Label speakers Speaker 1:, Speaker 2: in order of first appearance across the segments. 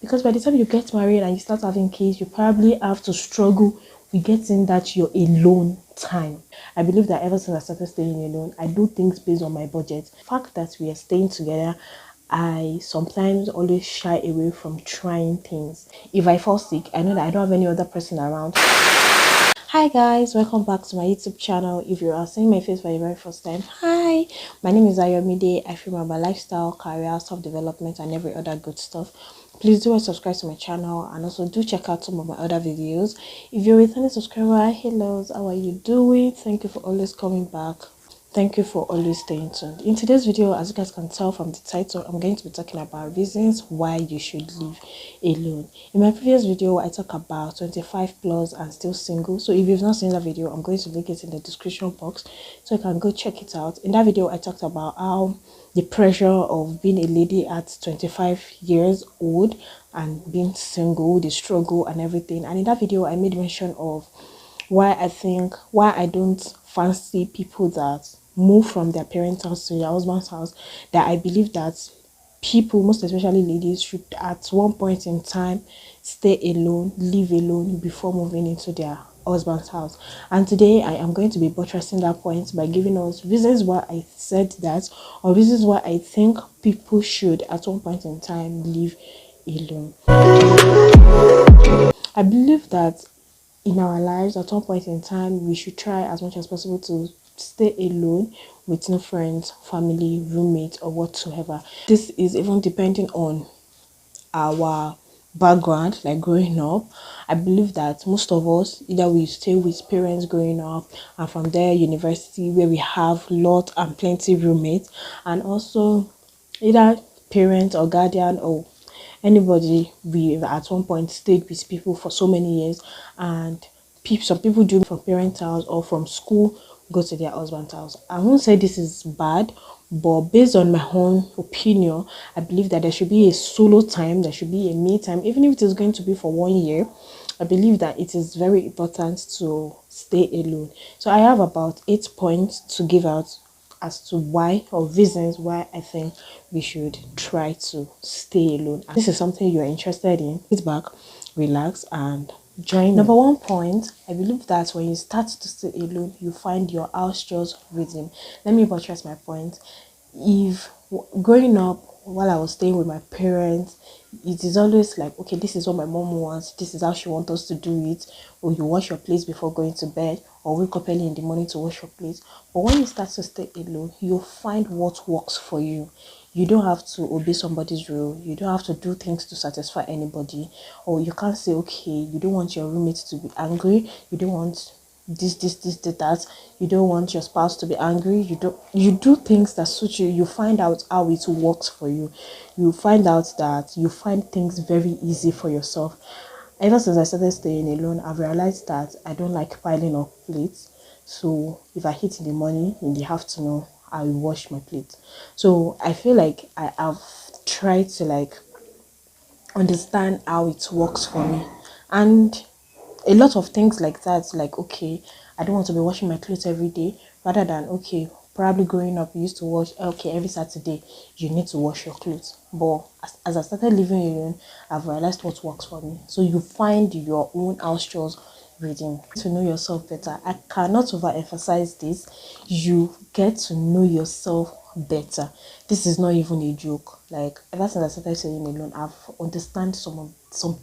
Speaker 1: Because by the time you get married and you start having kids, you probably have to struggle with getting that your alone time. I believe that ever since I started staying alone, I do things based on my budget. The fact that we are staying together, I sometimes always shy away from trying things. If I fall sick, I know that I don't have any other person around. Hi guys, welcome back to my YouTube channel. If you are seeing my face for the very first time, hi, my name is AYOMIDE. I film about lifestyle, career, self-development and every other good stuff. Please do subscribe to my channel and also do check out some of my other videos. If you're a returning subscriber, hello, how are you doing? Thank you for always coming back. Thank you for always staying tuned. In today's video, as you guys can tell from the title, I'm going to be talking about reasons why you should live alone. In my previous video, I talked about 25 plus and still single. So if you've not seen that video, I'm going to link it in the description box so you can go check it out. In that video, I talked about how the pressure of being a lady at 25 years old and being single, the struggle and everything. And in that video, I made mention of why I don't fancy people that move from their parents' house to their husband's house. That I believe that people, most especially ladies, should at one point in time stay alone, live alone before moving into their husband's house. And today I am going to be buttressing that point by giving us reasons why I said that, or reasons why I think people should at one point in time live alone. I believe that in our lives at one point in time we should try as much as possible to stay alone with no friends, family, roommates or whatsoever. This is even depending on our background, like growing up. I believe that most of us, either we stay with parents growing up and from there university where we have lot and plenty roommates, and also either parent or guardian or anybody we at one point stayed with people for so many years, and some people do from parents' house or from school go to their husband's house. I won't say this is bad, but based on my own opinion, I believe that there should be a solo time, there should be a me time, even if it is going to be for 1 year. I believe that it is very important to stay alone. So I have about 8 points to give out as to why, or reasons why I think we should try to stay alone. And this is something you're interested in, sit back, relax and join me. Number 1 point, I believe that when you start to stay alone, you find your house chores rhythm. Let me buttress my point. If growing up, while I was staying with my parents, it is always like, okay, this is what my mom wants, this is how she wants us to do it, or you wash your plates before going to bed, or wake up early in the morning to wash your plates. But when you start to stay alone, you'll find what works for you. You don't have to obey somebody's rule, you don't have to do things to satisfy anybody, or you can't say, okay, you don't want your roommate to be angry, you don't want this, that, you don't want your spouse to be angry, you do things that suit you. You find out how it works for you. You find out that you find things very easy for yourself. Ever since I started staying alone, I've realized that I don't like piling up plates. So if I eat in the morning, in the afternoon, I will wash my plate. So I feel like I have tried to like understand how it works for me, and a lot of things like that, like, okay, I don't want to be washing my clothes every day, rather than, okay, probably growing up you used to wash, okay, every Saturday you need to wash your clothes. But as I started living alone, I've realized what works for me. So you find your own house chores reading to know yourself better. I cannot overemphasize this. You get to know yourself better. This is not even a joke. Like, ever since I started staying alone, I've understand some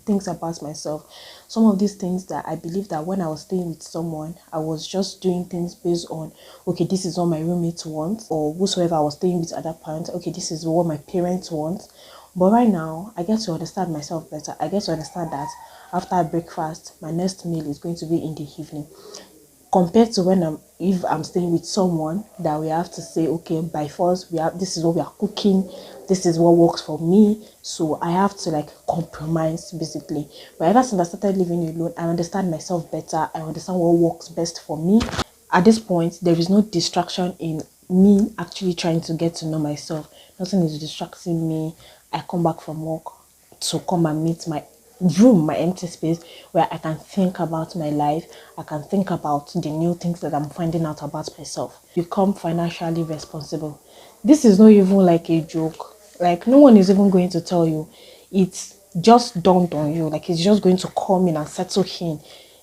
Speaker 1: things about myself. Some of these things that I believe that when I was staying with someone, I was just doing things based on, okay, this is what my roommates want, or whosoever I was staying with at that point, okay, this is what my parents want. But right now, I get to understand myself better. I get to understand that after breakfast, my next meal is going to be in the evening, compared to when if I'm staying with someone that we have to say, okay, by force this is what we are cooking, this is what works for me, so I have to like compromise basically. But ever since I started living alone, I understand myself better. I understand what works best for me. At this point, there is no distraction in me actually trying to get to know myself. Nothing is distracting me. I come back from work to come and meet my room, my empty space, where I can think about my life. I can think about the new things that I'm finding out about myself. Become financially responsible. This is not even like a joke. Like, no one is even going to tell you. It's just dawned on you, like it's just going to come in and settle in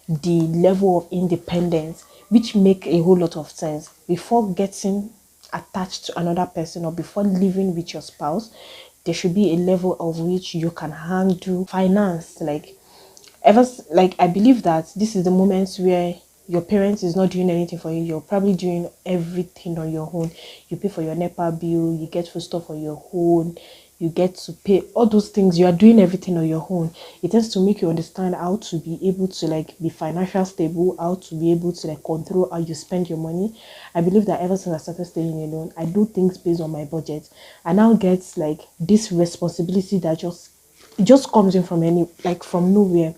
Speaker 1: the level of independence, which make a whole lot of sense. Before getting attached to another person or before living with your spouse, there should be a level of which you can handle finance. Like I believe that this is the moments where your parents is not doing anything for you. You're probably doing everything on your own. You pay for your NEPA bill, you get food stuff on your own, you get to pay all those things. You are doing everything on your own. It tends to make you understand how to be able to like be financial stable, how to be able to like control how you spend your money. I believe that ever since I started staying alone, I do things based on my budget. I now get like this responsibility that just comes in from from nowhere.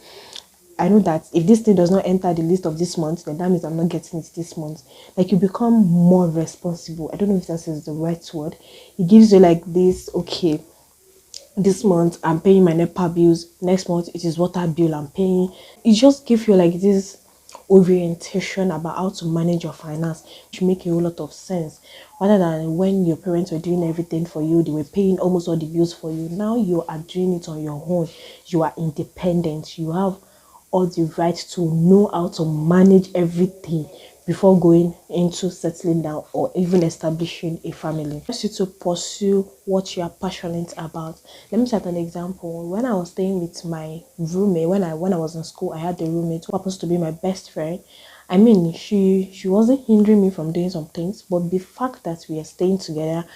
Speaker 1: I know that if this thing does not enter the list of this month, then that means I'm not getting it this month. Like you become more responsible. I don't know if that is the right word. It gives you like this, okay, this month I'm paying my NEPA bills. Next month it is water bill I'm paying. It just gives you like this orientation about how to manage your finance, which make a whole lot of sense. Rather than when your parents were doing everything for you, they were paying almost all the bills for you. Now you are doing it on your own. You are independent. You have all the right to know how to manage everything before going into settling down or even establishing a family. Just you to pursue what you are passionate about. Let me set an example. When I was staying with my roommate, when I was in school, I had a roommate who happens to be my best friend. I mean, she wasn't hindering me from doing some things, but the fact that we are staying together,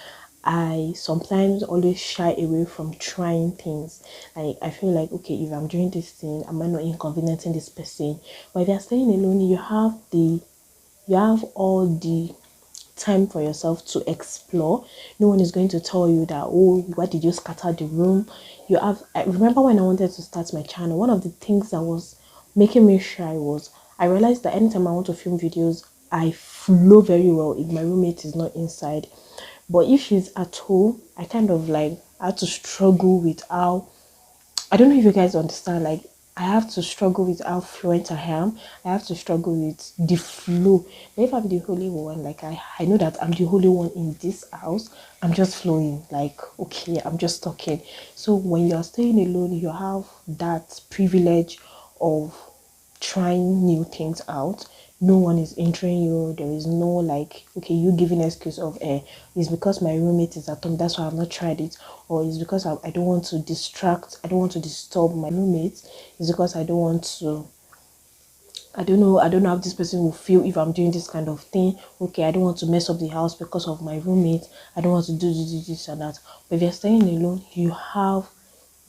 Speaker 1: I sometimes always shy away from trying things. Like I feel like, okay, if I'm doing this thing, am I not inconveniencing this person? But if you're staying alone, you have all the time for yourself to explore. No one is going to tell you that, oh, why did you scatter the room? I remember when I wanted to start my channel, one of the things that was making me shy was I realized that anytime I want to film videos, I flow very well if my roommate is not inside. But if she's at home, I kind of like had to struggle with how, I don't know if you guys understand, like I have to struggle with how fluent I am. I have to struggle with the flow. But if I'm the holy one, like I know that I'm the holy one in this house, I'm just flowing. Like, okay, I'm just talking. So when you're staying alone, you have that privilege of trying new things out. No one is injuring you. There is no like, okay, you giving excuse of it's because my roommate is at home, that's why I've not tried it, or it's because I don't want to distract, I don't want to disturb my roommate, it's because I don't want to, I don't know how this person will feel if I'm doing this kind of thing. Okay, I don't want to mess up the house because of my roommate, I don't want to do this and that. But if you're staying alone, you have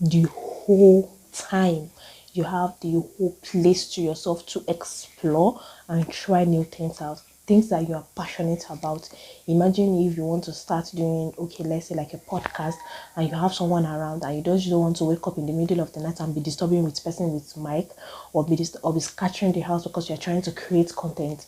Speaker 1: the whole time, you have the whole place to yourself to explore and try new things out, things that you are passionate about. Imagine if you want to start doing, okay, let's say like a podcast, and you have someone around and you don't want to wake up in the middle of the night and be disturbing with person with mic, or be scattering the house because you're trying to create content.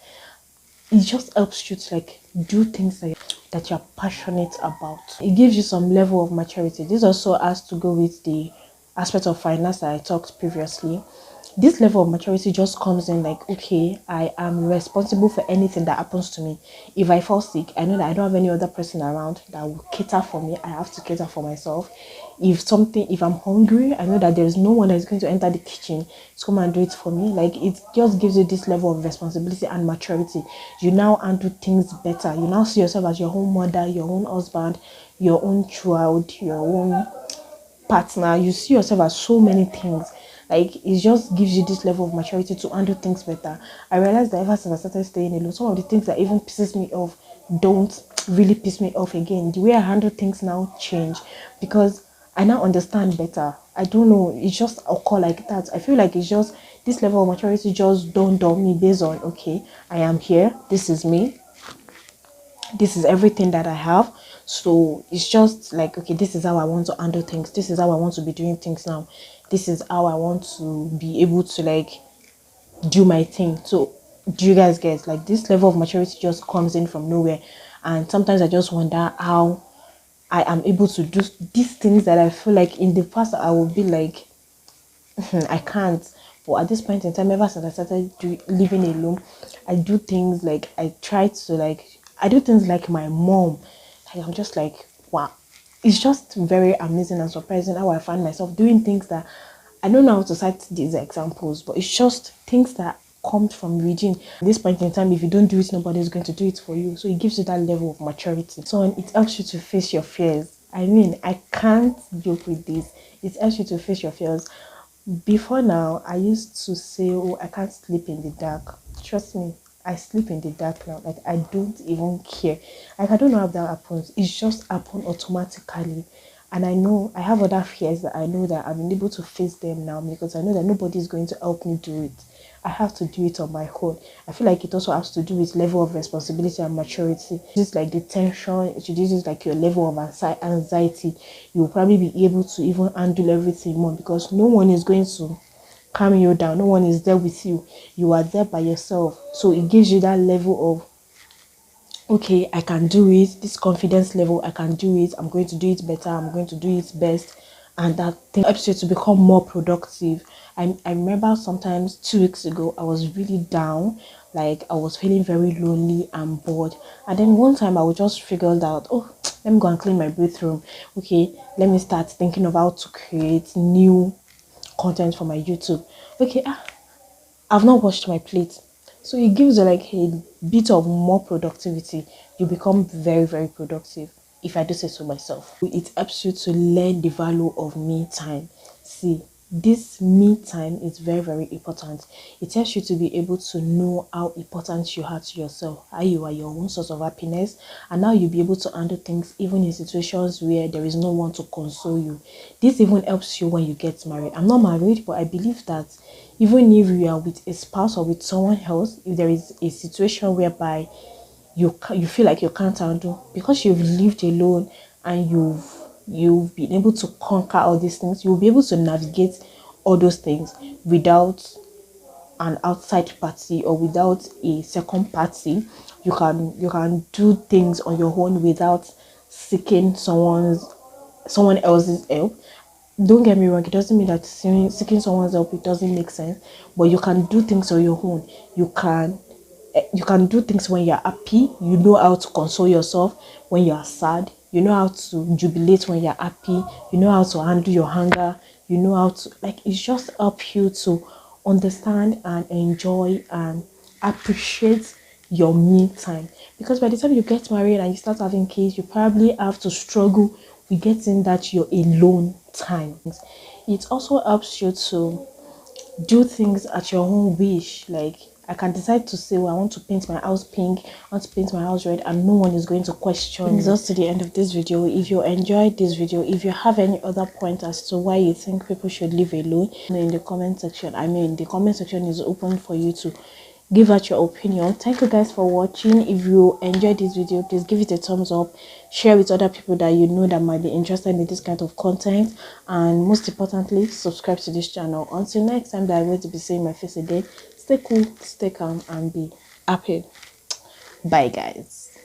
Speaker 1: It just helps you to like do things that you're passionate about. It gives you some level of maturity. This also has to go with the aspect of finance that I talked previously. This level of maturity just comes in like, okay, I am responsible for anything that happens to me. If I fall sick, I know that I don't have any other person around that will cater for me. I have to cater for myself. If I'm hungry, I know that there is no one that is going to enter the kitchen to come and do it for me. Like it just gives you this level of responsibility and maturity. You now handle things better. You now see yourself as your own mother, your own husband, your own child, your own partner. You see yourself as so many things. Like it just gives you this level of maturity to handle things better. I realized that ever since I started staying alone, some of the things that even pisses me off don't really piss me off again. The way I handle things now change because I now understand better. I don't know, it's just occur like that. I feel like it's just this level of maturity just dawned on me based on, okay, I am here, this is me, this is everything that I have. So it's just like, okay, this is how I want to handle things, this is how I want to be doing things now, this is how I want to be able to like do my thing. So do you guys get like this level of maturity just comes in from nowhere? And sometimes I just wonder how I am able to do these things that I feel like in the past I would be like, I can't. But at this point in time, ever since I started living alone, I do things like I do things like my mom. Like I'm just like, wow. it's just very amazing and surprising how I find myself doing things that I don't know how to cite these examples, but it's just things that come from reading. At this point in time, if you don't do it, nobody's going to do it for you. So it gives you that level of maturity. So it helps you to face your fears. I mean, I can't joke with this. It helps you to face your fears. Before now, I used to say, oh, I can't sleep in the dark. Trust me, I sleep in the dark now. Like, I don't even care. Like, I don't know how that happens. It's just happened automatically. And I know I have other fears that I know that I've been able to face them now, because I know that nobody is going to help me do it. I have to do it on my own. I feel like it also has to do with level of responsibility and maturity. Just like the tension, it reduces like your level of anxiety. You will probably be able to even handle everything more, because no one is going to calm you down. No one is there with you. You are there by yourself. So it gives you that level of, okay, I can do it, this confidence level, I can do it, I'm going to do it better, I'm going to do it best. And that thing helps you to become more productive. I remember sometimes 2 weeks ago, I was really down, like I was feeling very lonely and bored. And then one time I would just figured out, oh, let me go and clean my bathroom. Okay, let me start thinking of how to create new content for my YouTube. Okay, I've not washed my plate. So it gives you like a bit of more productivity. You become very, very productive, if I do say so myself. It helps you to learn the value of me time. See, this me time is very, very important. It helps you to be able to know how important you are to yourself, how you are your own source of happiness, and how you'll be able to handle things even in situations where there is no one to console you. This even helps you when you get married. I'm not married, but I believe that even if you are with a spouse or with someone else, if there is a situation whereby you feel like you can't handle, because you've lived alone and you've been able to conquer all these things, you'll be able to navigate all those things without an outside party or without a second party. You can do things on your own without seeking someone else's help. Don't get me wrong, it doesn't mean that seeking someone's help, it doesn't make sense, but you can do things on your own. You can do things when you're happy. You know how to console yourself when you're sad. You know how to jubilate when you're happy. You know how to handle your anger. You know how to, like, it's just help you to understand and enjoy and appreciate your me time. Because by the time you get married and you start having kids, you probably have to struggle with getting that your alone time. It also helps you to do things at your own wish. Like, I can decide to say, well, I want to paint my house pink, I want to paint my house red, and no one is going to question. Brings us to the end of this video. If you enjoyed this video, if you have any other point as to why you think people should live alone, in the comment section. The comment section is open for you to give out your opinion. Thank you guys for watching. If you enjoyed this video, please give it a thumbs up, share with other people that you know that might be interested in this kind of content, and most importantly, subscribe to this channel. Until next time that I'm going to be seeing my face again, stay cool, stay calm, and be happy. Bye guys.